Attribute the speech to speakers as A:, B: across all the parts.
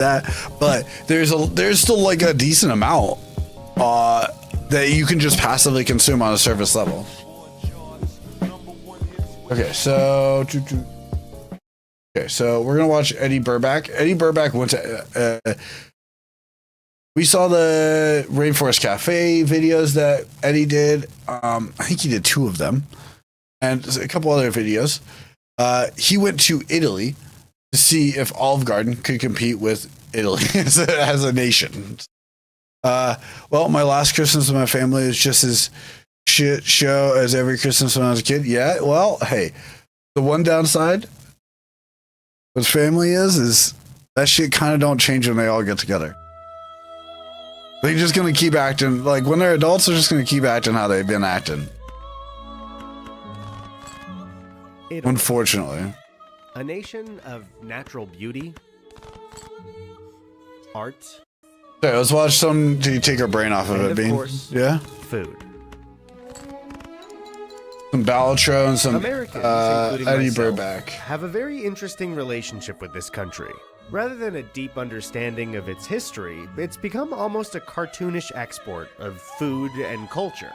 A: that, but there's still like a decent amount that you can just passively consume on a surface level. Okay, so we're gonna watch Eddie Burback. Eddie Burback went to we saw the Rainforest Cafe videos that Eddie did. I think he did 2 of them and a couple other videos. He went to Italy to see if Olive Garden could compete with Italy as a nation. Well, my last Christmas with my family is just as shit show as every Christmas when I was a kid. Yeah, well, hey, the one downside with family is that shit kind of don't change when they all get together. They're just gonna keep acting like when they're adults. They're just gonna keep acting how they've been acting.
B: Italy.
A: Unfortunately,
B: a nation of natural beauty, art.
A: Okay, let's watch some to take our brain off of it, Bean.
B: Course,
A: yeah?
B: Food.
A: Some Balatro and some
B: Americans,
A: Eddie
B: myself,
A: Burback.
B: have a very interesting relationship with this country. Rather than a deep understanding of its history, it's become almost a cartoonish export of food and culture.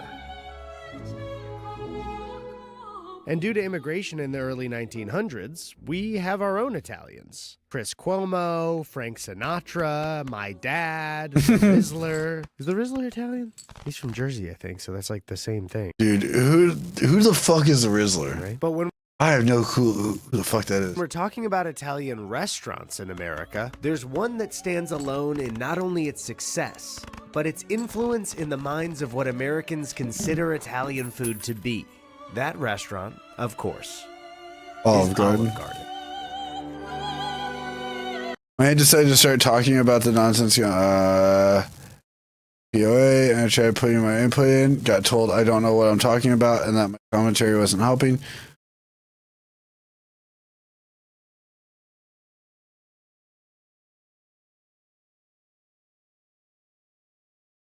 B: And due to immigration in the early 1900s, we have our own Italians. Chris Cuomo, Frank Sinatra, my dad, the Rizzler. Is the Rizzler Italian? He's from Jersey, I think, so that's like the same thing.
A: Dude, who the fuck is the Rizzler?
B: Right? But when
A: I have no clue who the fuck that is.
B: we're talking about Italian restaurants in America, there's one that stands alone in not only its success, but its influence in the minds of what Americans consider Italian food to be. That restaurant, of course,
A: Olive Garden. I decided to start talking about the nonsense POA, and I tried putting my input in, got told I don't know what I'm talking about, and that my commentary wasn't helping.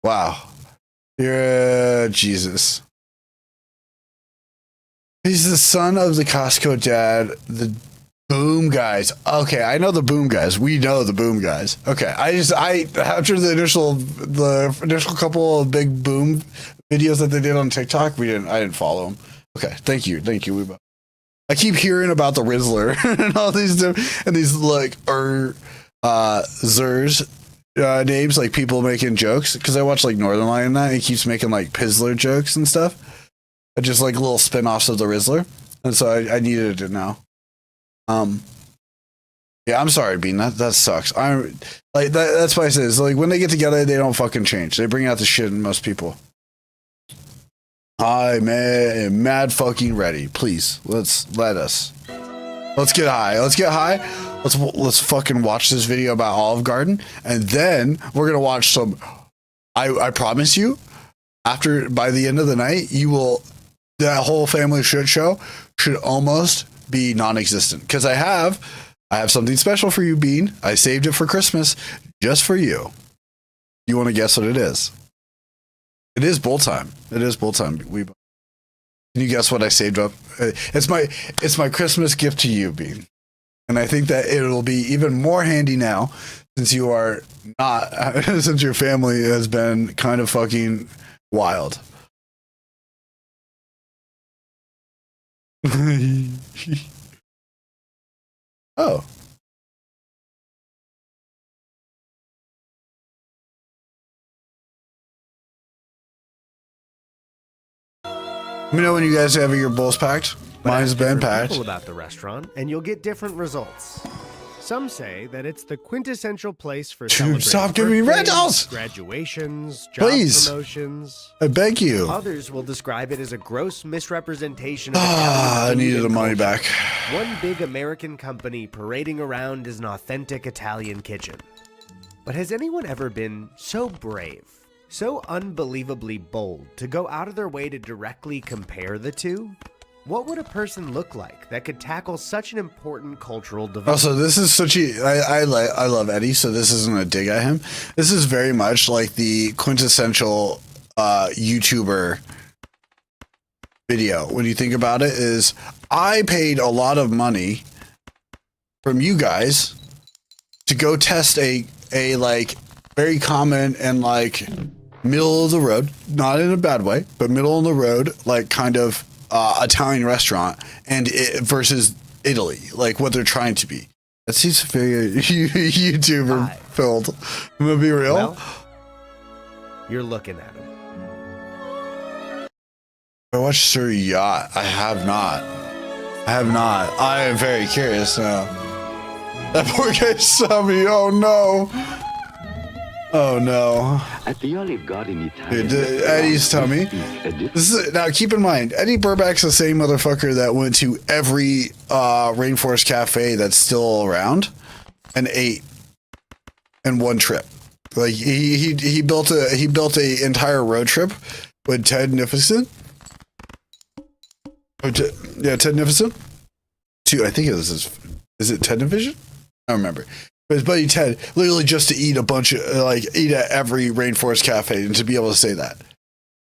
A: Wow. You're Jesus. He's the son of the Costco dad, the Boom guys. Okay, I know the Boom guys. We know the Boom guys. Okay, I after the initial couple of big Boom videos that they did on TikTok, I didn't follow them. Okay, thank you. I keep hearing about the Rizzler and all these like Zers names, like people making jokes, because I watch like Northern Lion and that, and he keeps making like Pizzler jokes and stuff. Just like little spin-offs of the Rizzler. And so I needed it now. Yeah, I'm sorry, Bean. That sucks. I'm like that's why I say it's like when they get together, they don't fucking change. They bring out the shit in most people. I'm mad fucking ready. Please, let's get high. Let's fucking watch this video about Olive Garden, and then we're gonna watch some. I promise you, by the end of the night, that whole family shit show should almost be non-existent, because I have something special for you, Bean. I saved it for Christmas just for you. You want to guess what it is? It is bowl time. Can you guess what I saved up? It's my Christmas gift to you, Bean. And I think that it'll be even more handy now since you are not since your family has been kind of fucking wild. Oh. Let me know when you guys have your bowls packed. Mine's been packed.
B: People about the restaurant, and you'll get different results. Some say that it's the quintessential place for
A: Dude, stop giving me rentals!
B: Graduations, job promotions.
A: I beg you.
B: Others will describe it as a gross misrepresentation of
A: I needed the money back.
B: One big American company parading around as an authentic Italian kitchen. But has anyone ever been so brave, so unbelievably bold to go out of their way to directly compare the two? What would a person look like that could tackle such an important cultural development?
A: Also, this is such a... I love Eddie, so this isn't a dig at him. This is very much like the quintessential YouTuber video. When you think about it, is I paid a lot of money from you guys to go test a like very common and like middle of the road, not in a bad way, but middle of the road, like kind of Italian restaurant, and versus Italy, like what they're trying to be. That seems very YouTuber filled. I'm gonna be real.
B: Well, you're looking at him.
A: I watched Sir Yacht. I have not. I am very curious now. That poor guy saw me. Oh no. Oh no.
C: At the Olive Garden Italian.
A: Eddie's tummy. Now keep in mind, Eddie Burback's the same motherfucker that went to every rainforest cafe that's still around and ate in one trip. Like he built a entire road trip with Ted Nificent. Yeah, Ted Nificent. I think it was is it Ted Nificent? I don't remember. But his buddy Ted, literally just to eat a bunch of, eat at every rainforest cafe and to be able to say that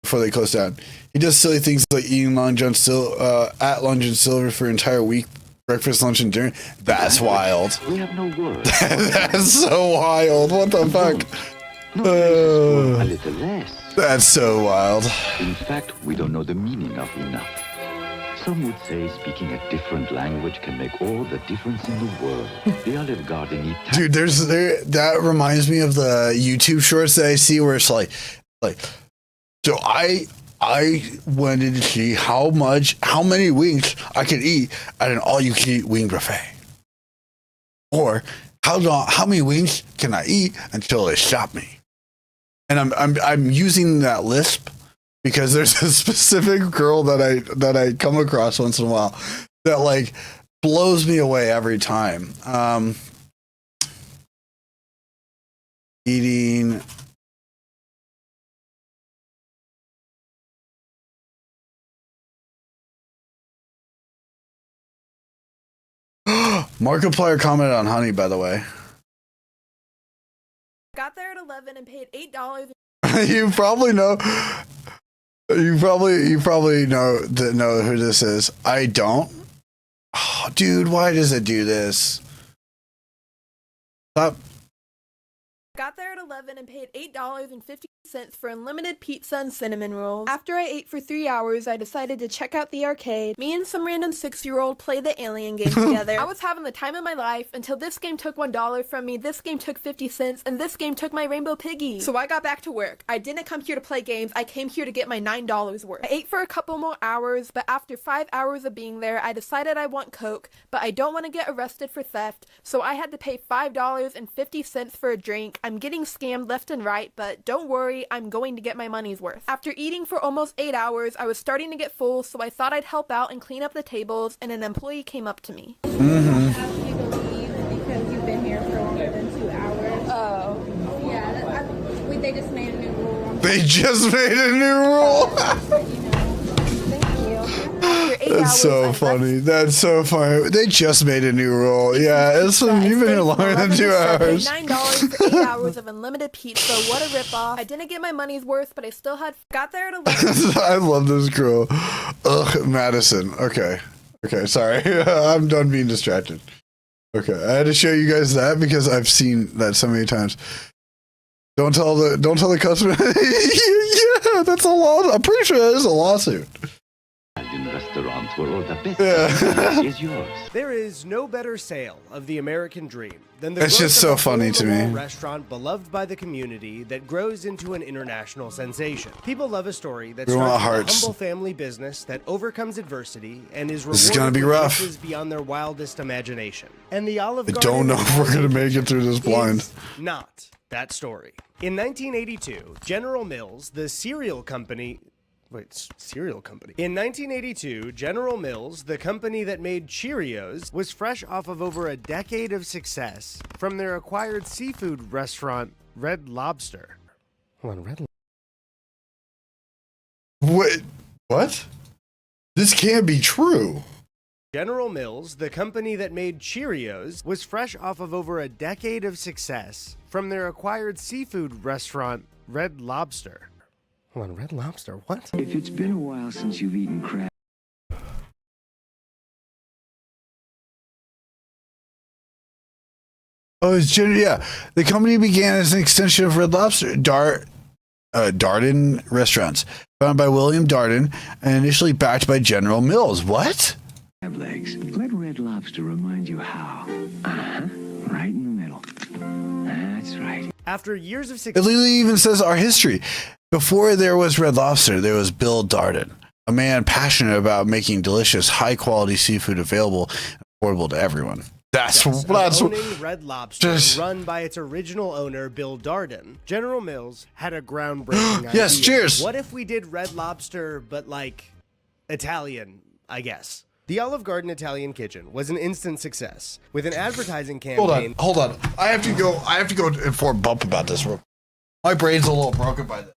A: before they close down. He does silly things like eating Long John at Long John Silver for an entire week, breakfast, lunch, and dinner. That's wild.
C: We have no words.
A: That's so wild. What the fuck?
C: A little less.
A: That's so wild.
C: In fact, we don't know the meaning of enough. Some would say speaking a different language can make all the difference in the world. The Olive Garden
A: Dude, that reminds me of the YouTube shorts that I see where it's like, so I wanted to see how many wings I could eat at an all-you-can-eat wing buffet, or how many wings can I eat until they stop me? And I'm using that lisp because there's a specific girl that I come across once in a while that like blows me away every time. Eating. Markiplier commented on Honey, by the way.
D: Got there at 11 and paid $8.
A: You probably know. You probably know who this is. I don't. Oh, dude, why does it do this? Stop.
D: Got there at 11 and paid $8.50 for unlimited pizza and cinnamon rolls. After I ate for 3 hours, I decided to check out the arcade. Me and some random 6-year-old played the Alien game together. I was having the time of my life until this game took $1 from me, this game took 50 cents, and this game took my Rainbow Piggy. So I got back to work. I didn't come here to play games, I came here to get my $9 worth. I ate for a couple more hours, but after 5 hours of being there, I decided I want Coke, but I don't want to get arrested for theft, so I had to pay $5.50 for a drink. I'm getting scammed left and right, but don't worry, I'm going to get my money's worth. After eating for almost 8 hours, I was starting to get full, so I thought I'd help out and clean up the tables, and an employee came up to me.
E: Ask you to leave because you've been here for longer than 2 hours.
D: Oh.
E: Yeah, they just made a new rule.
A: They just made a new rule.
D: Thank you. After 8 hours,
A: That's so
D: I
A: funny.
D: left.
A: That's so funny. They just made a new rule. Yeah, you've been here longer than 2 hours.
D: $9 for 8 hours of unlimited pizza. What a ripoff. I didn't get my money's worth, but I still got there at 11.
A: I love this girl. Ugh, Madison. Okay, sorry. I'm done being distracted. Okay, I had to show you guys that because I've seen that so many times. Don't tell the customer. Yeah, that's a law. I'm pretty sure that is a lawsuit.
C: restaurant where all the best
A: Yeah.
C: is yours.
B: There is no better sale of the American dream than the
A: It's
B: growth
A: just
B: of
A: so
B: a
A: funny to
B: hole-in-the-wall
A: me.
B: restaurant beloved by the community that grows into an international sensation. People love a story that
A: We want
B: starts with a
A: hearts.
B: humble family business that overcomes adversity and is
A: This is
B: rewarded
A: gonna be
B: with
A: rough.
B: riches beyond their wildest imagination. And the Olive
A: I
B: Garden
A: don't know if we're gonna
B: Italian
A: make it through this
B: Kitchen
A: blind.
B: is not that story. In 1982, General Mills, the cereal company. In 1982, General Mills, the company that made Cheerios, was fresh off of over a decade of success from their acquired seafood restaurant, Red Lobster. Hold on, Red Lobster.
A: Wait, what? This can't be true.
B: General Mills, the company that made Cheerios, was fresh off of over a decade of success from their acquired seafood restaurant, Red Lobster. Hold on, Red Lobster? What?
C: If it's been a while since you've eaten crab.
A: Oh, it's yeah. The company began as an extension of Red Lobster, Darden Restaurants, founded by William Darden and initially backed by General Mills. What?
F: Have legs. Let Red Lobster remind you how. Right in the middle. That's right.
B: After years of
A: It
B: success,
A: literally even says our history. Before there was Red Lobster, there was Bill Darden, a man passionate about making delicious, high-quality seafood available and affordable to everyone. That's
B: owning Red Lobster,
A: just-
B: run by its original owner, Bill Darden, General Mills had a groundbreaking idea.
A: Yes, cheers.
B: What if we did Red Lobster, but like Italian, I guess? The Olive Garden Italian Kitchen was an instant success with an advertising campaign.
A: Hold on. I have to go inform Bump about this. My brain's a little broken by this.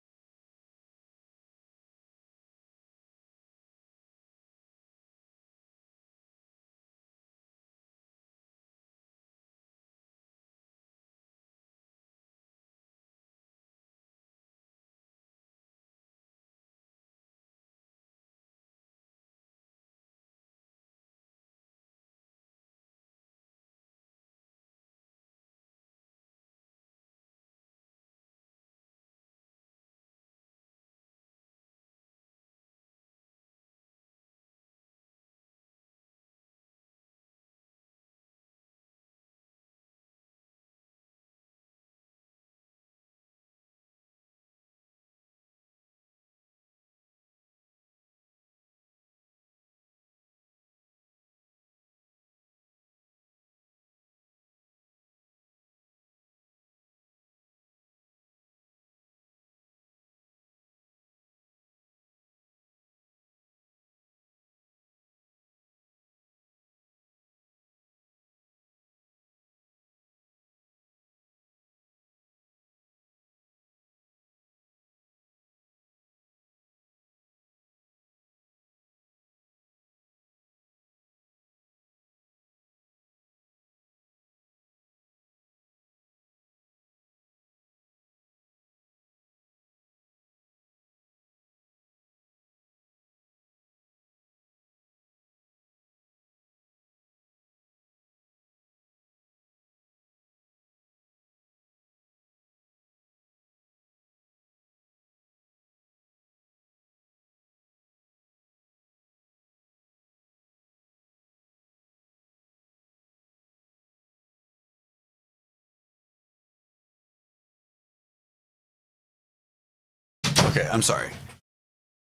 A: Okay, I'm sorry.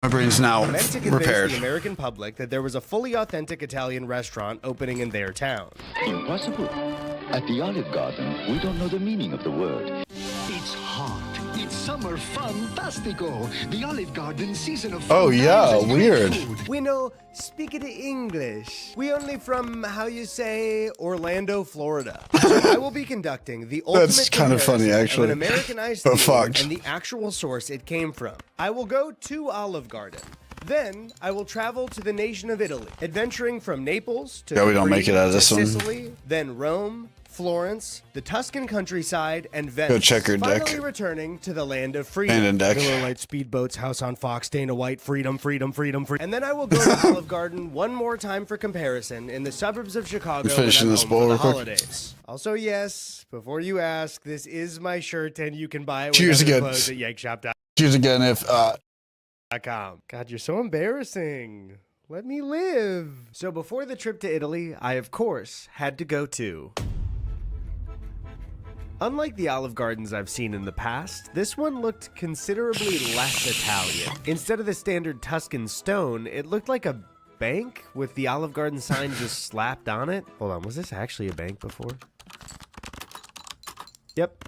A: My brain's now
B: meant to convince
A: repaired.
B: the American public that there was a fully authentic Italian restaurant opening in their town.
C: Impossible. At the Olive Garden, we don't know the meaning of the word.
G: It's hot. It's summer fantastico. The Olive Garden season of
A: Oh, yeah,
G: fantastic
A: weird.
G: food.
B: We know speak it English. We only from, how you say, Orlando, Florida. So I will be conducting the ultimate
A: That's kind of funny,
B: comparison
A: actually.
B: of an American iced
A: But
B: tea
A: fucked.
B: and the actual source it came from. I will go to Olive Garden. Then I will travel to the nation of Italy, adventuring from Naples to
A: Yeah, we don't make it out of this
B: to
A: one.
B: Sicily, then Rome, Florence, the Tuscan countryside, and Venice.
A: Go check your deck.
B: Finally returning to the land of freedom.
A: Abandoned deck.
B: Miller Lite speedboats, house on Fox, Dana White, freedom, freedom, freedom, freedom. And then I will go to Olive Garden one more time for comparison in the suburbs of Chicago.
A: Let's finish
B: when I'm
A: this
B: home
A: bowl
B: for the
A: real quick.
B: holidays. Also, yes, before you ask, this is my shirt, and you can buy it with
A: Cheers
B: other
A: again.
B: clothes at yankshop.com.
A: Cheers again if
B: God, you're so embarrassing. Let me live. So before the trip to Italy, I of course had to go to... Unlike the Olive Gardens I've seen in the past, this one looked considerably less Italian. Instead of the standard Tuscan stone, it looked like a bank with the Olive Garden sign just slapped on it. Hold on, was this actually a bank before? Yep.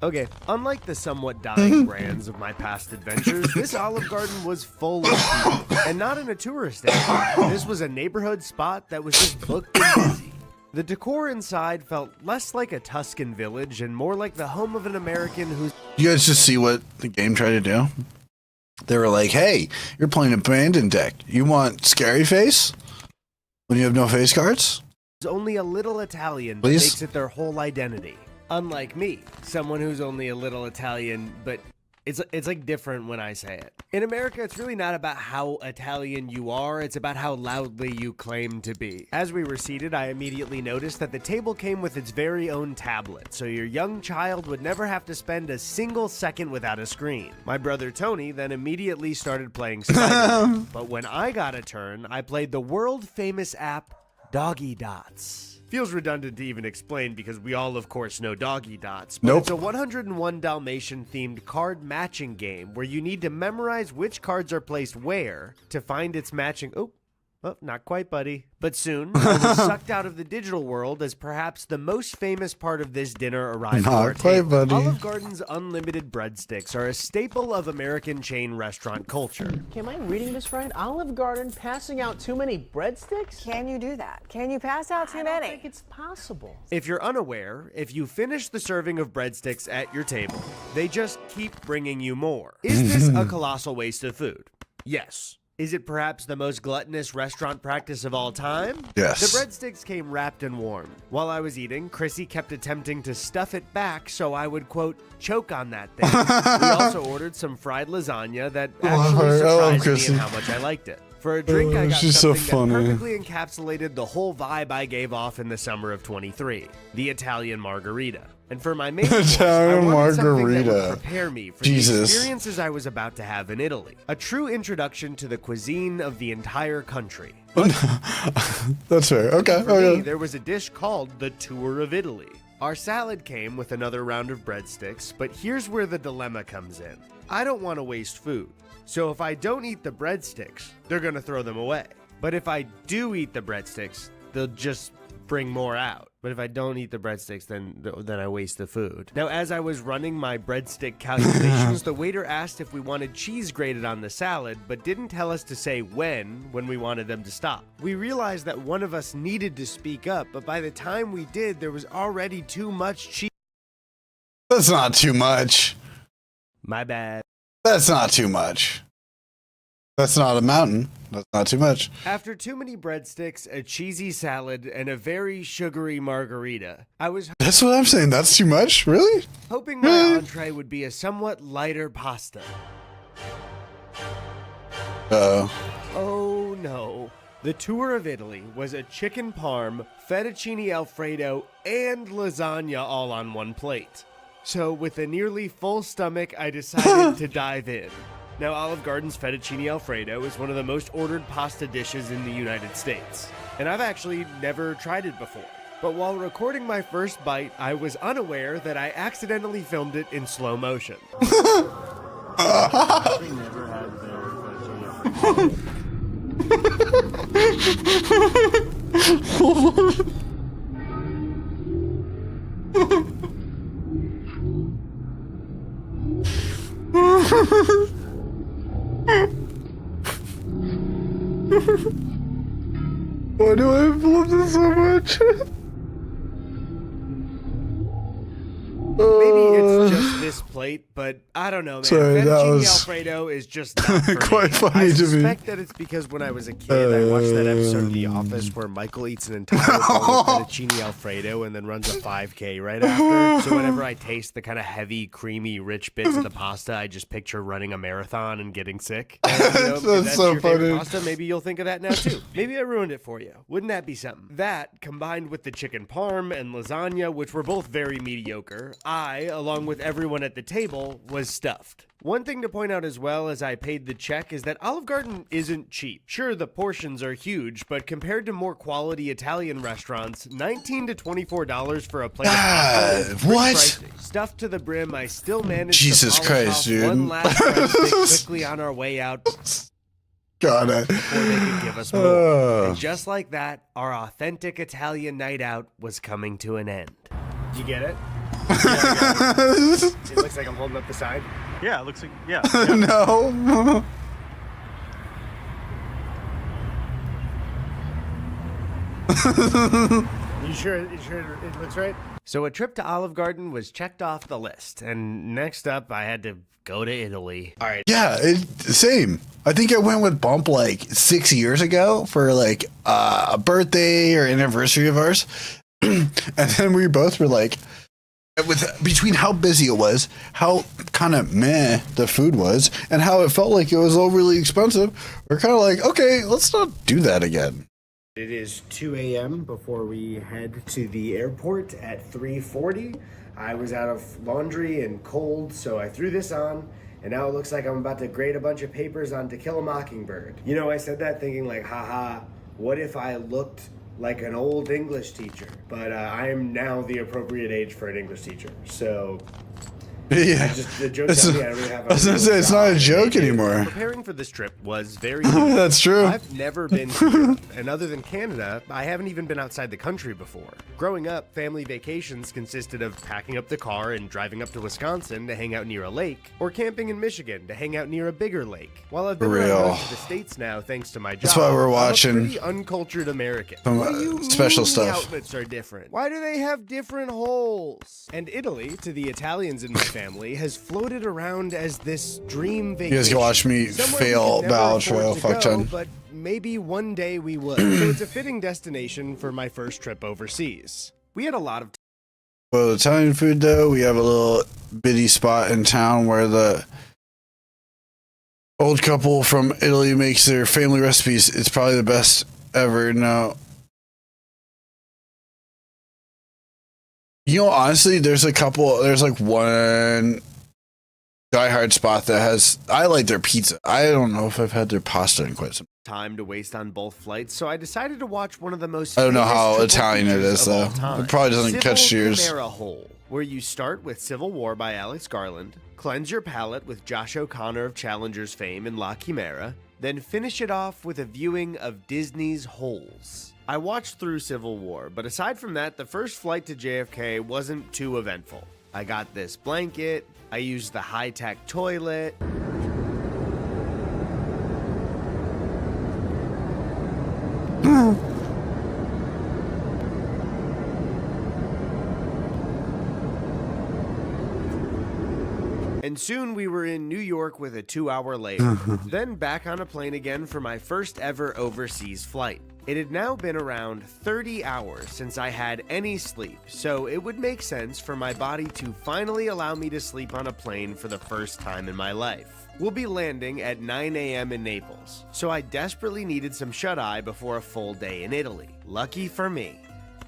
B: Okay, unlike the somewhat dying brands of my past adventures, this Olive Garden was full of people. And not in a tourist area. This was a neighborhood spot that was just booked and busy. The decor inside felt less like a Tuscan village and more like the home of an American who's...
A: you guys just see what the game tried to do. They were like, "Hey, you're playing abandoned deck. You want scary face when you have no face cards?"
B: only a little Italian but
A: Please?
B: makes it their whole identity. Unlike me, someone who's only a little Italian but It's like different when I say it. In America, it's really not about how Italian you are, it's about how loudly you claim to be. As we were seated, I immediately noticed that the table came with its very own tablet, so your young child would never have to spend a single second without a screen. My brother Tony then immediately started playing Spider-Man, but when I got a turn, I played the world-famous app Doggy Dots. Feels redundant to even explain because we all, of course, know Doggy Dots. But It's a 101 Dalmatian themed card matching game where you need to memorize which cards are placed where to find its matching. Oh, not quite, buddy. But soon, I was sucked out of the digital world as perhaps the most famous part of this dinner arrived.
A: Not quite, buddy.
B: Olive Garden's unlimited breadsticks are a staple of American chain restaurant culture.
H: Am I reading this right? Olive Garden passing out too many breadsticks?
I: Can you do that? Can you pass out too many?
H: I don't think it's possible.
B: If you're unaware, if you finish the serving of breadsticks at your table, they just keep bringing you more. Is this a colossal waste of food? Yes. Is it perhaps the most gluttonous restaurant practice of all time?
A: Yes.
B: The breadsticks came wrapped and warm. While I was eating, Chrissy kept attempting to stuff it back so I would, quote, choke on that thing. We also ordered some fried lasagna that actually surprised me in how much I liked it. For a drink, I got
A: she's
B: something
A: so funny.
B: that perfectly encapsulated the whole vibe I gave off in the summer of 23, the Italian margarita. And for my main course, I wanted something that would prepare me for the experiences I was about to have in Italy. A true introduction to the cuisine of the entire country.
A: That's fair. Okay.
B: For me, there was a dish called the Tour of Italy. Our salad came with another round of breadsticks, but here's where the dilemma comes in. I don't want to waste food. So if I don't eat the breadsticks, they're going to throw them away. But if I do eat the breadsticks, they'll just bring more out. But if I don't eat the breadsticks, then I waste the food. Now, as I was running my breadstick calculations, the waiter asked if we wanted cheese grated on the salad, but didn't tell us to say when we wanted them to stop. We realized that one of us needed to speak up, but by the time we did, there was already too much cheese.
A: That's not too much.
B: My bad.
A: That's not too much. That's not a mountain. That's not too much.
B: After too many breadsticks, a cheesy salad, and a very sugary margarita, I was
A: That's what I'm saying. That's too much? Really?
B: hoping my entree would be a somewhat lighter pasta.
A: Uh-oh.
B: Oh no. The Tour of Italy was a chicken parm, fettuccine alfredo, and lasagna all on one plate. So with a nearly full stomach, I decided to dive in. Now, Olive Garden's fettuccine alfredo is one of the most ordered pasta dishes in the United States. And I've actually never tried it before. But while recording my first bite, I was unaware that I accidentally filmed it in slow motion.
A: Why do I love this so much?
B: Maybe it's just this plate, but I don't know, man.
A: Sorry, that
B: Fettuccine
A: was
B: Alfredo is just not for
A: quite
B: me.
A: funny
B: I
A: to me.
B: suspect that it's because when I was a kid, I watched that episode of The Office where Michael eats an entire bowl of fettuccine Alfredo and then runs a 5K right after. So whenever I taste the kind of heavy, creamy, rich bits of the pasta, I just picture running a marathon and getting sick. And, you know, if that's
A: so
B: your favorite
A: funny.
B: pasta, maybe you'll think of that now too. Maybe I ruined it for you. Wouldn't that be something? That, combined with the chicken parm and lasagna, which were both very mediocre, I, along with everyone at the table, was stuffed. One thing to point out as well as I paid the check is that Olive Garden isn't cheap. Sure, the portions are huge, but compared to more quality Italian restaurants, $19 to $24 for a plate of pasta is pretty
A: what?
B: pricey. Stuffed to the brim, I still managed
A: Jesus
B: to polish
A: Christ,
B: off
A: dude.
B: one last breadstick quickly on our way out
A: Got it.
B: before they could give us more. And just like that, our authentic Italian night out was coming to an end. You get it? It looks like I'm holding up the sign.
J: Yeah, it looks like, yeah.
A: No.
B: You sure it looks right? So a trip to Olive Garden was checked off the list, and next up I had to go to Italy. All right.
A: Yeah, same. I think I went with Bump like 6 years ago for like a birthday or anniversary of ours. And then we both were like, with between how busy it was, how kind of meh the food was, and how it felt like it was overly expensive, we're kind of like, okay, let's not do that again.
B: It is 2 a.m. before we head to the airport at 3:40. I was out of laundry and cold, so I threw this on, and now it looks like I'm about to grade a bunch of papers on To Kill a Mockingbird. You know, I said that thinking like, haha, what if I looked like an old English teacher? But I am now the appropriate age for an English teacher, so...
A: Yeah,
B: the joke's on me. I don't really have
A: I was gonna say it's not a joke anymore.
B: Preparing for this trip was very
A: That's true.
B: I've never been to Europe, and other than Canada, I haven't even been outside the country before. Growing up, family vacations consisted of packing up the car and driving up to Wisconsin to hang out near a lake, or camping in Michigan to hang out near a bigger lake. While I've been around to the States now thanks to my job,
A: that's why we're watching
B: I'm a pretty uncultured American.
A: Some special stuff.
B: The outfits are different. Why do they have different holes? And Italy, to the Italians in my family, has floated around as this dream vacation.
A: You guys can watch me fail Battle Trail. Fuck ton.
B: But maybe one day we would. So it's a fitting destination for my first trip overseas. We had a lot of
A: Well, Italian food though, we have a little bitty spot in town where the old couple from Italy makes their family recipes. It's probably the best ever. No. You know, honestly, there's like one diehard spot that has, I like their pizza. I don't know if I've had their pasta in quite some
B: time to waste on both flights, so I decided to watch one of the most
A: I don't know how
B: famous
A: Italian it is, though. It probably doesn't catch yours.
B: Chimera Hole, where you start with Civil War by Alex Garland, cleanse your palate with Josh O'Connor of Challengers fame in La Chimera, then finish it off with a viewing of Disney's Holes. I watched through Civil War, but aside from that, the first flight to JFK wasn't too eventful. I got this blanket, I used the high-tech toilet. And soon we were in New York with a 2-hour layover, then back on a plane again for my first ever overseas flight. It had now been around 30 hours since I had any sleep, so it would make sense for my body to finally allow me to sleep on a plane for the first time in my life. We'll be landing at 9 a.m. in Naples, so I desperately needed some shut-eye before a full day in Italy. Lucky for me,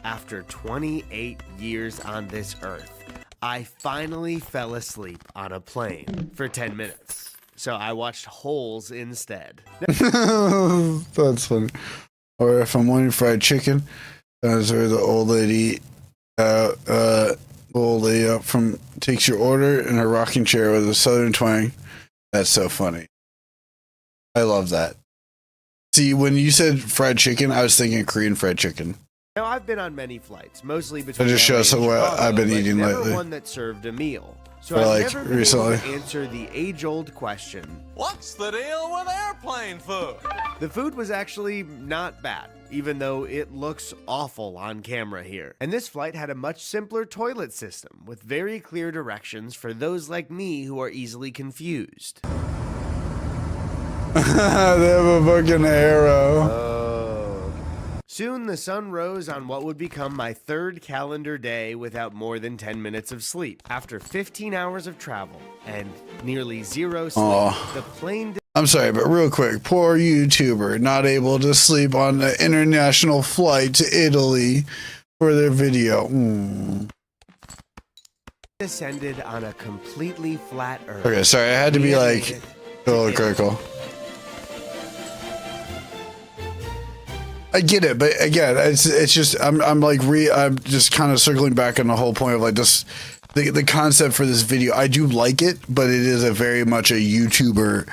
B: after 28 years on this earth, I finally fell asleep on a plane for 10 minutes. So I watched Holes instead.
A: That's funny. Or if I'm wanting fried chicken, that's where the old lady up from takes your order in her rocking chair with a southern twang. That's so funny. I love that. See, when you said fried chicken, I was thinking Korean fried chicken.
B: Now, I've been on many flights, mostly between
A: That just shows
B: LA and
A: what
B: Chicago,
A: I've been
B: but
A: eating
B: never
A: lately.
B: one that served a meal. So
A: Or,
B: I've
A: like,
B: never been
A: recently.
B: able to answer the age-old question.
J: What's the deal with airplane food?
B: The food was actually not bad, even though it looks awful on camera here. And this flight had a much simpler toilet system with very clear directions for those like me who are easily confused.
A: They have a fucking arrow.
B: Soon the sun rose on what would become my third calendar day without more than 10 minutes of sleep. After 15 hours of travel and nearly zero sleep, the plane...
A: I'm sorry, but real quick, poor YouTuber not able to sleep on the international flight to Italy for their video.
B: descended on a completely flat earth.
A: Okay, sorry, I had to be like a little critical. I get it, but again, it's just I'm just kind of circling back on the whole point of like this the concept for this video. I do like it, but it is a very much a YouTuber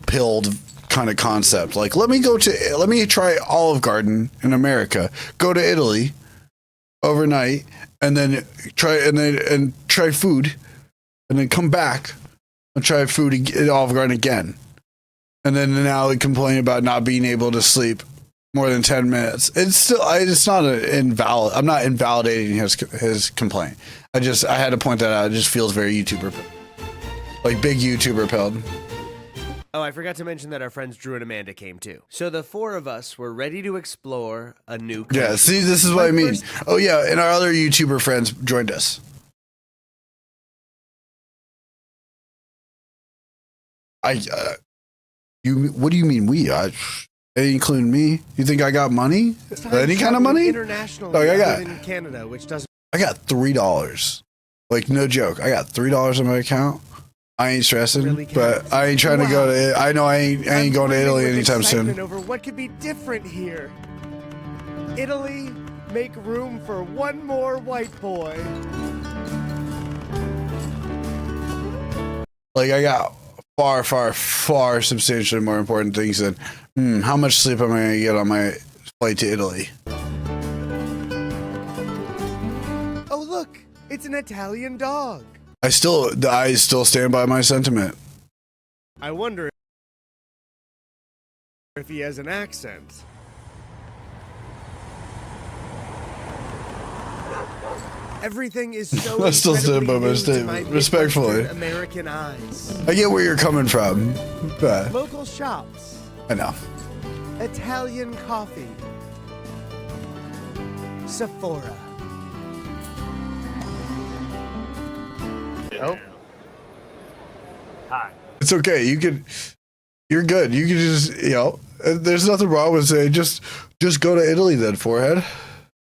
A: pilled kind of concept. Like let me try Olive Garden in America, go to Italy overnight, and then try food, and then come back and try food at Olive Garden again. And then now we complain about not being able to sleep more than 10 minutes. It's not invalid. I'm not invalidating his complaint. I had to point that out. It just feels very YouTuber, like big YouTuber pilled.
B: Oh, I forgot to mention that our friends Drew and Amanda came too. So the four of us were ready to explore a new country.
A: Yeah, see, this is what I mean. Oh, yeah, and our other YouTuber friends joined us. What do you mean we? Including me? You think I got money? Any kind of money?
B: Internationally,
A: Like, I
B: in Canada, which doesn't.
A: got $3. Like, no joke. I got $3 in my account. I ain't stressing,
B: Really
A: but I ain't trying to go to. I know I ain't going to Italy anytime soon.
B: Over what could be different here. Italy, make room for one more white boy.
A: Like, I got far substantially more important things than how much sleep am I going to get on my flight to Italy?
B: Oh, look, it's an Italian dog.
A: I still stand by my sentiment.
B: I wonder if he has an accent. Everything is so
A: I still stand by my
B: incredibly new to
A: statement,
B: my
A: respectfully.
B: big American eyes.
A: I get where you're coming from, but
B: Local shops,
A: I know.
B: Italian coffee, Sephora.
K: Oh. Hi.
A: It's okay. You're good. You can just, there's nothing wrong with saying just go to Italy then, forehead.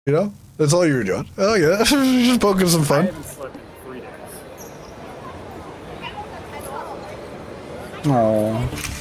A: That's all you were doing. Oh yeah, just poking some
K: I
A: fun.
K: haven't slept in 3 days.
A: Aww.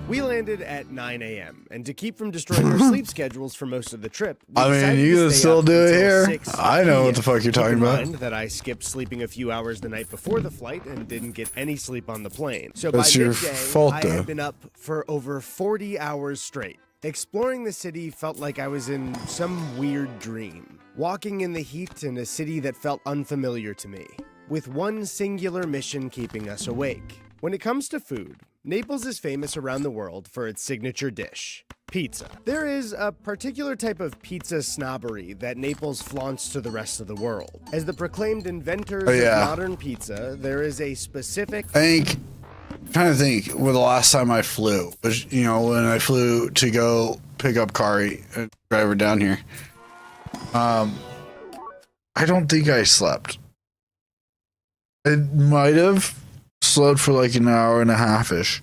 B: We landed at 9 a.m. and to keep from destroying our sleep schedules for most of the trip, we
A: I mean,
B: decided
A: you
B: to
A: can
B: stay
A: still
B: up
A: do it
B: until
A: here.
B: 6
A: I know what the
B: p.m.
A: fuck you're
B: Keep
A: talking
B: in
A: about.
B: mind that I skipped sleeping a few hours the night before the flight and didn't get any sleep on the plane. So
A: That's
B: by
A: your
B: midday,
A: fault,
B: I
A: though.
B: had been up for over 40 hours straight. Exploring the city felt like I was in some weird dream. Walking in the heat in a city that felt unfamiliar to me, with one singular mission keeping us awake. When it comes to food, Naples is famous around the world for its signature dish, pizza. There is a particular type of pizza snobbery that Naples flaunts to the rest of the world. As the proclaimed inventors of modern pizza, there is a specific...
A: I'm trying to think when the last time I flew was, when I flew to go pick up Kari and drive her down here. I don't think I slept. I might have slept for like an hour and a half-ish.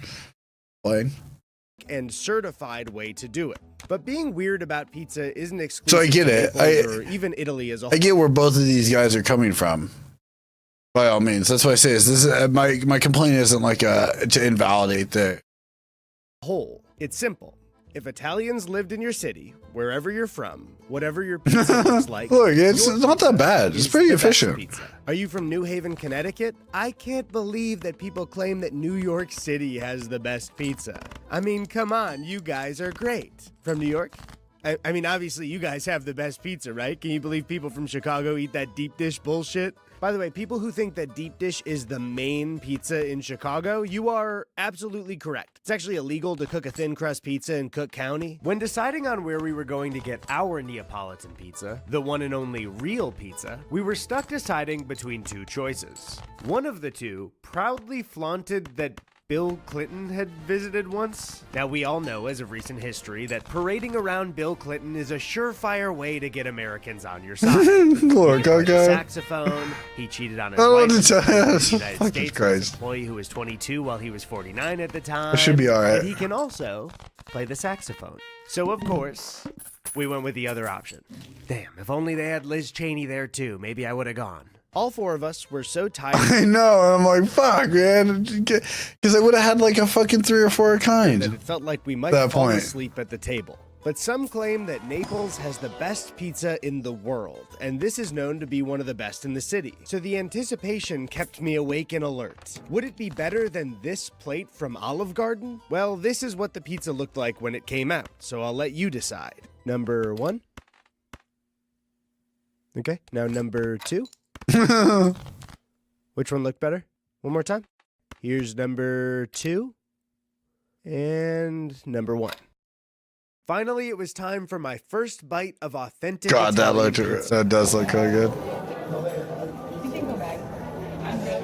A: Playing.
B: And certified way to do it. But being weird about pizza isn't exclusive
A: So I get
B: to
A: it.
B: Naples or even Italy as a whole.
A: I get where both of these guys are coming from. By all means, that's why I say this. This is my complaint isn't like to invalidate the
B: whole. It's simple. If Italians lived in your city, wherever you're from, whatever your pizza looks like,
A: look, it's not that bad. It's pretty efficient.
B: Are you from New Haven, Connecticut? I can't believe that people claim that New York City has the best pizza. I mean, come on, you guys are great. From New York? I mean, obviously you guys have the best pizza, right? Can you believe people from Chicago eat that deep dish bullshit? By the way, people who think that deep dish is the main pizza in Chicago, you are absolutely correct. It's actually illegal to cook a thin crust pizza in Cook County. When deciding on where we were going to get our Neapolitan pizza, the one and only real pizza, we were stuck deciding between two choices. One of the two proudly flaunted that Bill Clinton had visited once. Now, we all know as of recent history that parading around Bill Clinton is a surefire way to get Americans on your side.
A: Lord,
B: He played saxophone. He cheated on his wife. The United States with his employee who was 22 while he was 49 at the time.
A: It should be all right.
B: And he can also play the saxophone. So, of course, we went with the other option. Damn, if only they had Liz Cheney there too, maybe I would have gone. All four of us were so tired.
A: I know. I'm like, fuck, man. Because I would have had like a fucking 3 or 4 kind.
B: That it felt like we might fall asleep at the table. But some claim that Naples has the best pizza in the world, and this is known to be one of the best in the city. So the anticipation kept me awake and alert. Would it be better than this plate from Olive Garden? Well, this is what the pizza looked like when it came out, so I'll let you decide. Number 1. Okay, now number 2. Which one looked better? One more time. Here's number 2 and number 1. Finally, it was time for my first bite of authentic
A: God,
B: Italian pizza.
A: that does look really good.
E: You can go back. I'm good.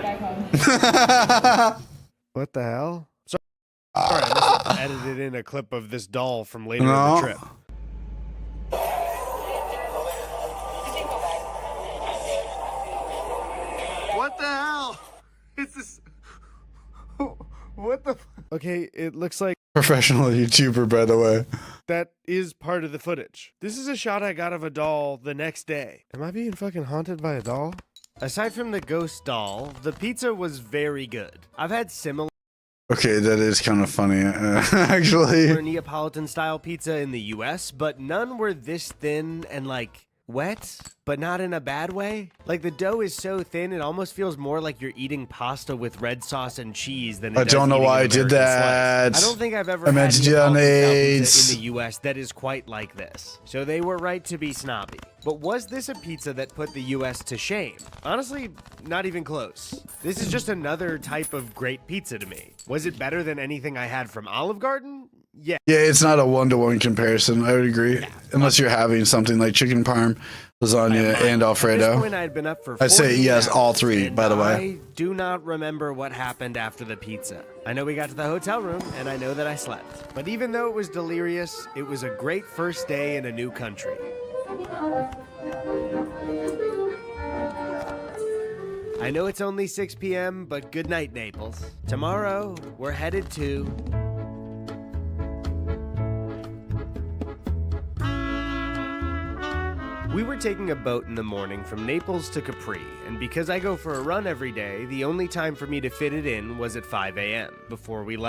E: Back home.
B: What the hell? Sorry, I must have edited in a clip of this doll from later in the trip.
J: What the hell? Is this? What the?
B: Okay, it looks like
A: Professional YouTuber, by the way.
B: that is part of the footage. This is a shot I got of a doll the next day. Am I being fucking haunted by a doll? Aside from the ghost doll, the pizza was very good. I've had similar
A: Okay, that is kind of funny, actually.
B: Neapolitan style pizza in the US, but none were this thin and like wet, but not in a bad way. Like the dough is so thin, it almost feels more like you're eating pasta with red sauce and cheese than it
A: I
B: does
A: don't know
B: eating
A: why
B: an
A: I did
B: American
A: that.
B: slice. I don't think I've ever
A: I
B: had
A: meant
B: Neapolitan style
A: mayonnaise.
B: pizza in the US that is quite like this. So they were right to be snobby. But was this a pizza that put the US to shame? Honestly, not even close. This is just another type of great pizza to me. Was it better than anything I had from Olive Garden? Yeah.
A: Yeah, it's not a one-to-one comparison. I would agree. Unless you're having something like chicken parm, lasagna, and
B: At
A: Alfredo.
B: this point, I had been up for
A: I'd say
B: 48
A: yes, all
B: hours,
A: three,
B: and
A: by the way.
B: I do not remember what happened after the pizza. I know we got to the hotel room, and I know that I slept. But even though it was delirious, it was a great first day in a new country. I know it's only 6 p.m., but good night, Naples. Tomorrow, we're headed to... We were taking a boat in the morning from Naples to Capri, and because I go for a run every day, the only time for me to fit it in was at 5 a.m. before we left.